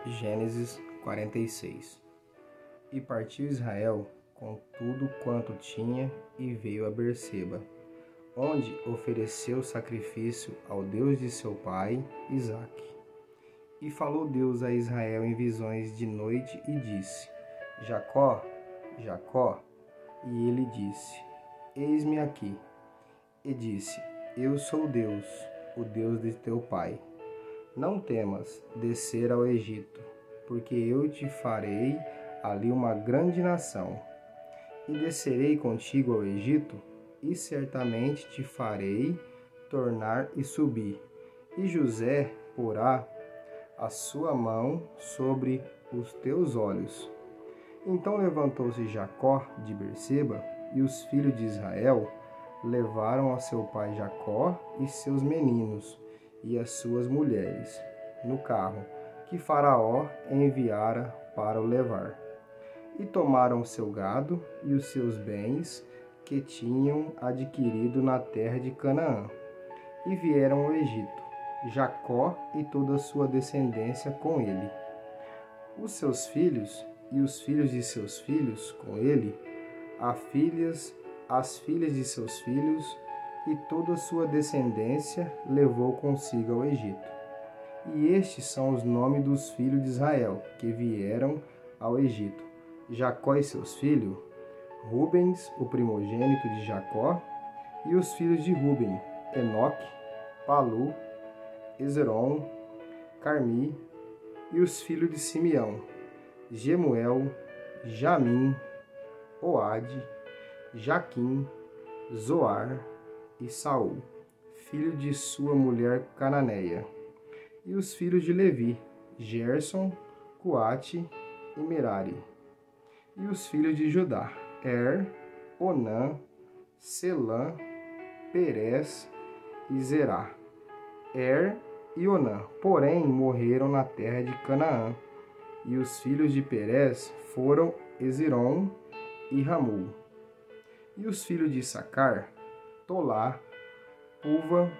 Gênesis 46. E partiu Israel com tudo quanto tinha e veio a Berseba, onde ofereceu sacrifício ao Deus de seu pai, Isaque. E falou Deus a Israel em visões de noite e disse: Jacó, Jacó. E ele disse: Eis-me aqui. E disse: Eu sou Deus, o Deus de teu pai. Não temas descer ao Egito, porque eu te farei ali uma grande nação. E descerei contigo ao Egito, e certamente te farei tornar e subir. E José porá a sua mão sobre os teus olhos. Então levantou-se Jacó de Berseba, e os filhos de Israel levaram a seu pai Jacó e seus meninos, e as suas mulheres, no carro que Faraó enviara para o levar. E tomaram o seu gado e os seus bens que tinham adquirido na terra de Canaã, e vieram ao Egito, Jacó e toda a sua descendência com ele. Os seus filhos e os filhos de seus filhos com ele, as filhas de seus filhos, e toda a sua descendência levou consigo ao Egito. E estes são os nomes dos filhos de Israel, que vieram ao Egito: Jacó e seus filhos, Rubens, o primogênito de Jacó, e os filhos de Ruben, Enoque, Palu, Hezron, Carmi, e os filhos de Simeão, Gemuel, Jamim, Oade, Jaquim, Zoar e Saul, filho de sua mulher cananeia. E os filhos de Levi, Gerson, Coate e Merari. E os filhos de Judá, Onã, Selã, Perez e Zerá. E Onã, porém, morreram na terra de Canaã. E os filhos de Perez foram Hezron e Ramul. E os filhos de Issacar, Tolá, Puva,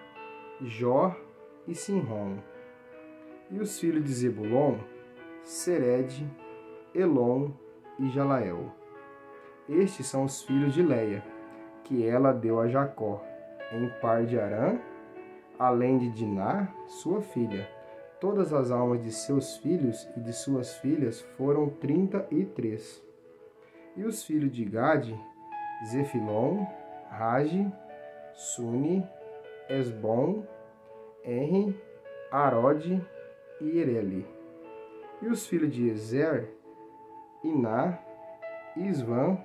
Jó e Sinrom. E os filhos de Zebulon, Sered, Elon e Jalael. Estes são os filhos de Leia, que ela deu a Jacó, em par de Arã, além de Diná, sua filha. Todas as almas de seus filhos e de suas filhas foram 33. E os filhos de Gade, Zefilon, Rage, Suni, Esbom, Enri, Arode e Ereli. E os filhos de Ezer, Iná, Isvan,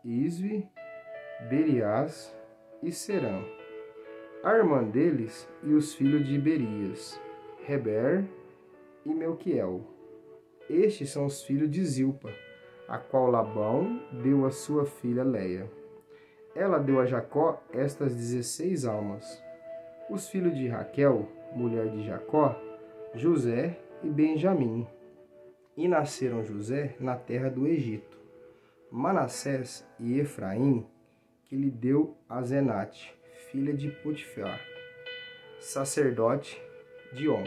Isvi, Berias e Serã. A irmã deles e os filhos de Berias, Heber e Melquiel. Estes são os filhos de Zilpa, a qual Labão deu a sua filha Leia. Ela deu a Jacó estas 16 almas. Os filhos de Raquel, mulher de Jacó, José e Benjamim. E nasceram José na terra do Egito, Manassés e Efraim, que lhe deu a Zenate, filha de Potifar, sacerdote de On.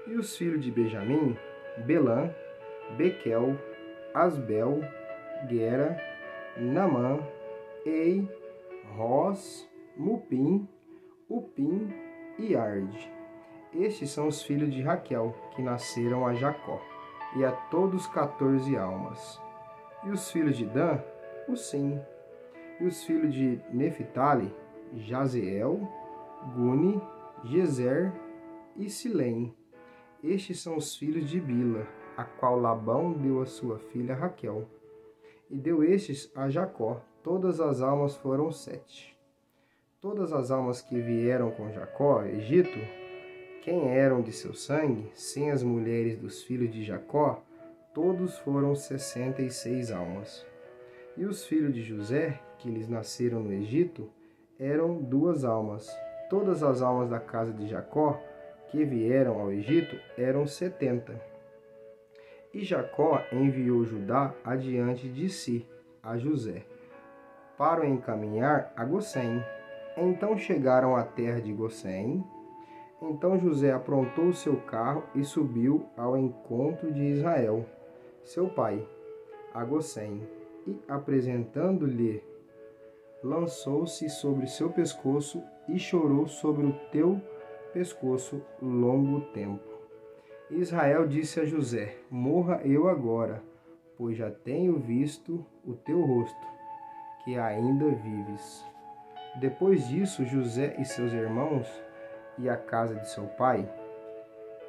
E os filhos de Benjamim, Belã, Bequel, Asbel, Gera, Namã, Ei, Ros, Mupim, Upim e Arde. Estes são os filhos de Raquel, que nasceram a Jacó, e a todos 14 almas. E os filhos de Dan, Usim. E os filhos de Neftali, Jazeel, Guni, Jezer e Silém. Estes são os filhos de Bila, a qual Labão deu a sua filha Raquel. E deu estes a Jacó. Todas as almas foram 7. Todas as almas que vieram com Jacó ao Egito, quem eram de seu sangue, sem as mulheres dos filhos de Jacó, todos foram 66 almas. E os filhos de José, que lhes nasceram no Egito, eram 2 almas. Todas as almas da casa de Jacó, que vieram ao Egito, eram 70. E Jacó enviou Judá adiante de si, a José, para o encaminhar a Gossém. Então chegaram à terra de Gossém. Então José aprontou o seu carro e subiu ao encontro de Israel, seu pai, a Gossém, e, apresentando-lhe, lançou-se sobre seu pescoço e chorou sobre o teu pescoço longo tempo. Israel disse a José: Morra eu agora, pois já tenho visto o teu rosto, que ainda vives. Depois disso, José e seus irmãos e a casa de seu pai,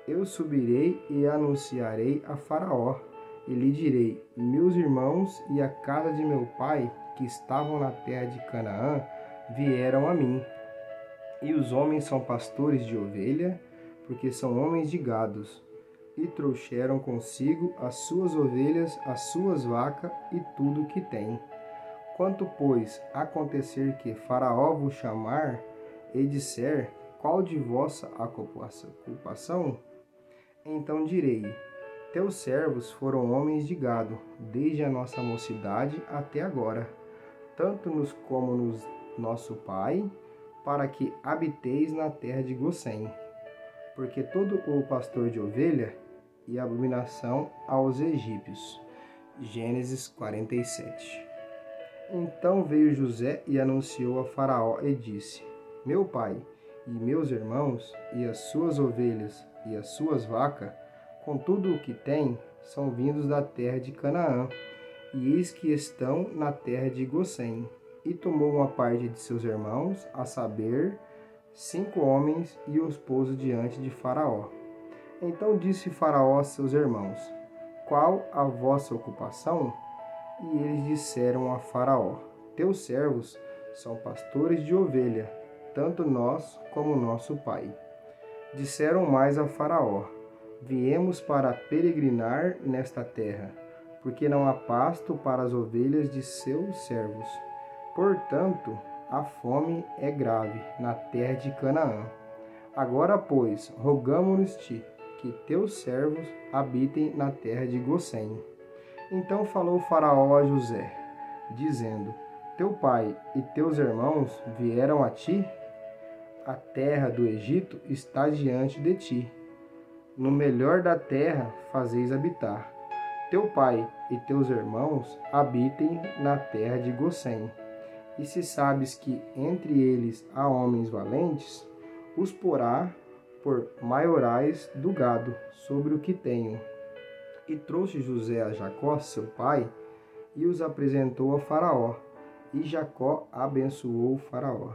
eu subirei e anunciarei a Faraó, e lhe direi: meus irmãos e a casa de meu pai, que estavam na terra de Canaã, vieram a mim. E os homens são pastores de ovelha, porque são homens de gados, e trouxeram consigo as suas ovelhas, as suas vacas e tudo o que têm. Quanto, pois, acontecer que Faraó vos chamar e disser: qual de vossa ocupação? Então direi: teus servos foram homens de gado, desde a nossa mocidade até agora, tanto nos como nos nosso pai, para que habiteis na terra de Gossém. Porque todo o pastor de ovelha e abominação aos egípcios. Gênesis 47. Então veio José e anunciou a Faraó e disse: meu pai e meus irmãos e as suas ovelhas e as suas vacas, com tudo o que têm, são vindos da terra de Canaã, e eis que estão na terra de Gossém. E tomou uma parte de seus irmãos, a saber, 5 homens, e os pôs diante de Faraó. Então disse Faraó a seus irmãos: qual a vossa ocupação? E eles disseram a Faraó: teus servos são pastores de ovelha, tanto nós como nosso pai. Disseram mais a Faraó: viemos para peregrinar nesta terra, porque não há pasto para as ovelhas de seus servos. Portanto, a fome é grave na terra de Canaã. Agora, pois, rogamo-nos-te que teus servos habitem na terra de Gossém. Então falou Faraó a José, dizendo: teu pai e teus irmãos vieram a ti? A terra do Egito está diante de ti. No melhor da terra fazeis habitar. Teu pai e teus irmãos habitem na terra de Gossém. E se sabes que entre eles há homens valentes, os porá por maiorais do gado, sobre o que tenho. E trouxe José a Jacó, seu pai, e os apresentou a Faraó. E Jacó abençoou Faraó.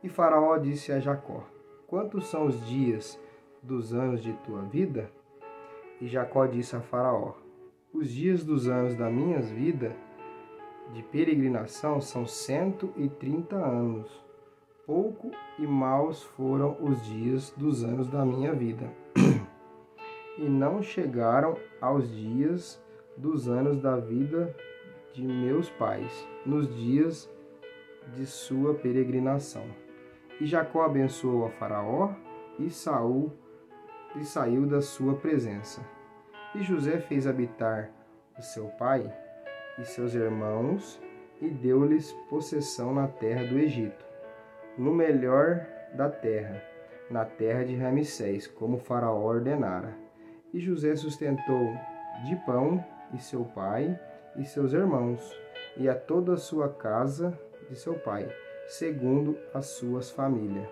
E Faraó disse a Jacó: quantos são os dias dos anos de tua vida? E Jacó disse a Faraó: os dias dos anos da minha vida de peregrinação são 130 anos. Pouco e maus foram os dias dos anos da minha vida. E não chegaram aos dias dos anos da vida de meus pais, nos dias de sua peregrinação. E Jacó abençoou a Faraó e saiu da sua presença. E José fez habitar o seu pai e seus irmãos, e deu-lhes possessão na terra do Egito, no melhor da terra, na terra de Ramsés, como Faraó ordenara. E José sustentou de pão e seu pai e seus irmãos, e a toda a sua casa de seu pai, segundo as suas famílias.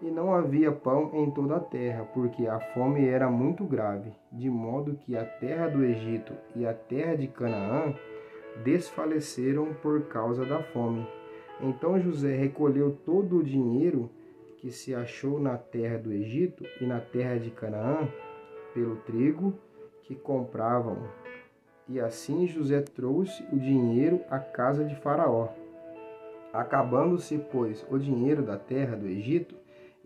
E não havia pão em toda a terra, porque a fome era muito grave, de modo que a terra do Egito e a terra de Canaã desfaleceram por causa da fome. Então José recolheu todo o dinheiro que se achou na terra do Egito e na terra de Canaã, pelo trigo que compravam. E assim José trouxe o dinheiro à casa de Faraó. Acabando-se, pois, o dinheiro da terra do Egito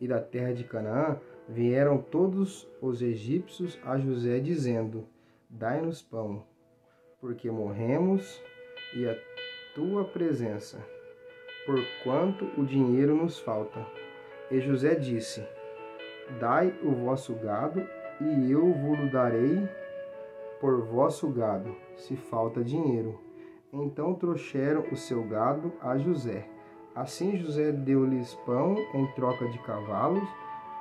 e da terra de Canaã, vieram todos os egípcios a José, dizendo: dai-nos pão, porque morremos e a tua presença, porquanto o dinheiro nos falta. E José disse: dai o vosso gado, e eu vos darei por vosso gado, se falta dinheiro. Então trouxeram o seu gado a José. Assim José deu-lhes pão em troca de cavalos,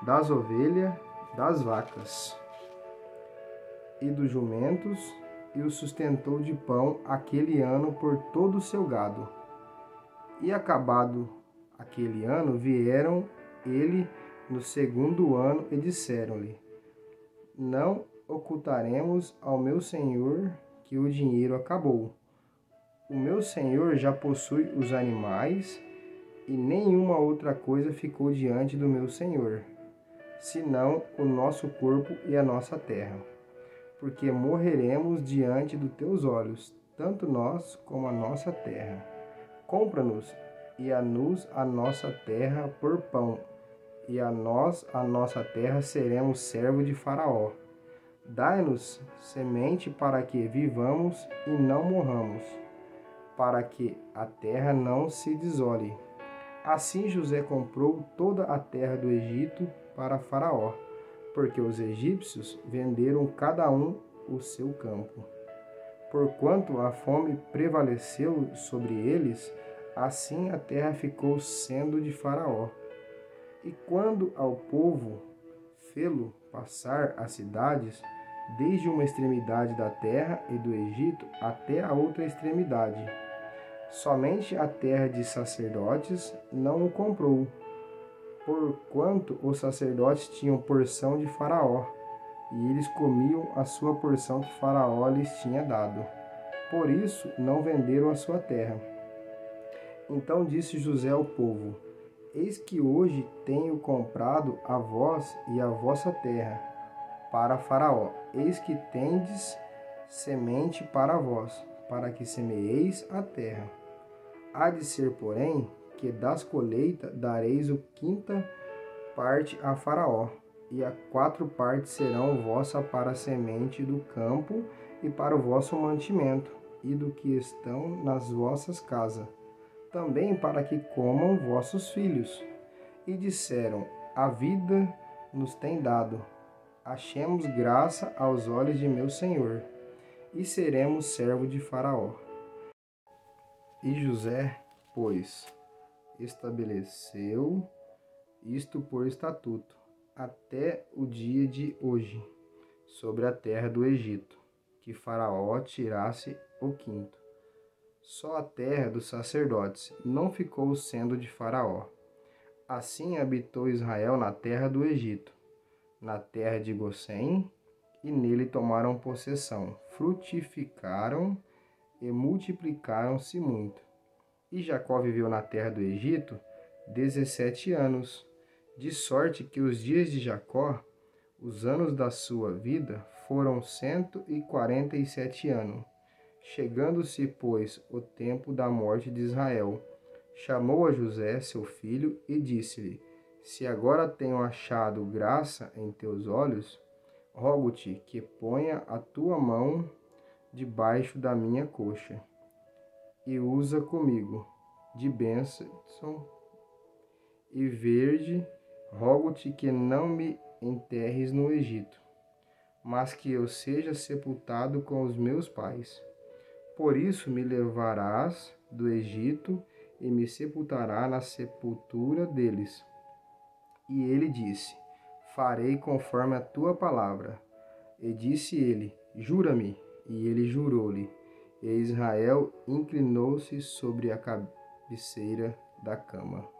das ovelhas, das vacas e dos jumentos, e o sustentou de pão aquele ano por todo o seu gado. E acabado aquele ano, vieram ele no segundo ano e disseram-lhe: Não ocultaremos ao meu senhor que o dinheiro acabou. O meu senhor já possui os animais, e nenhuma outra coisa ficou diante do meu senhor, senão o nosso corpo e a nossa terra. Porque morreremos diante dos teus olhos, tanto nós como a nossa terra. Compra-nos e a-nos a nossa terra por pão, e a nós a nossa terra seremos servos de Faraó. Dai-nos semente para que vivamos e não morramos, para que a terra não se desole. Assim José comprou toda a terra do Egito para Faraó, porque os egípcios venderam cada um o seu campo. Porquanto a fome prevaleceu sobre eles, assim a terra ficou sendo de Faraó. E quando ao povo fê-lo passar as cidades, desde uma extremidade da terra e do Egito até a outra extremidade, somente a terra de sacerdotes não o comprou, porquanto os sacerdotes tinham porção de Faraó, e eles comiam a sua porção que Faraó lhes tinha dado. Por isso não venderam a sua terra. Então disse José ao povo: Eis que hoje tenho comprado a vós e a vossa terra para Faraó. Eis que tendes semente para vós, para que semeeis a terra. Há de ser, porém, que das colheitas dareis o quinta parte a Faraó, e a 4 partes serão vossa para a semente do campo e para o vosso mantimento, e do que estão nas vossas casas, também para que comam vossos filhos. E disseram: A vida nos tem dado, achemos graça aos olhos de meu senhor, e seremos servo de Faraó. E José, pois, estabeleceu isto por estatuto, até o dia de hoje, sobre a terra do Egito, que Faraó tirasse o quinto. Só a terra dos sacerdotes não ficou sendo de Faraó. Assim habitou Israel na terra do Egito, na terra de Gosém, e nele tomaram possessão, frutificaram e multiplicaram-se muito. E Jacó viveu na terra do Egito 17 anos, de sorte que os dias de Jacó, os anos da sua vida, foram 147 anos. Chegando-se, pois, o tempo da morte de Israel, chamou a José, seu filho, e disse-lhe: Se agora tenho achado graça em teus olhos, rogo-te que ponha a tua mão debaixo da minha coxa, e usa comigo de bênção e verde. Rogo-te que não me enterres no Egito, mas que eu seja sepultado com os meus pais. Por isso me levarás do Egito e me sepultará na sepultura deles. E ele disse: Farei conforme a tua palavra. E disse ele: Jura-me. E ele jurou-lhe. E Israel inclinou-se sobre a cabeceira da cama.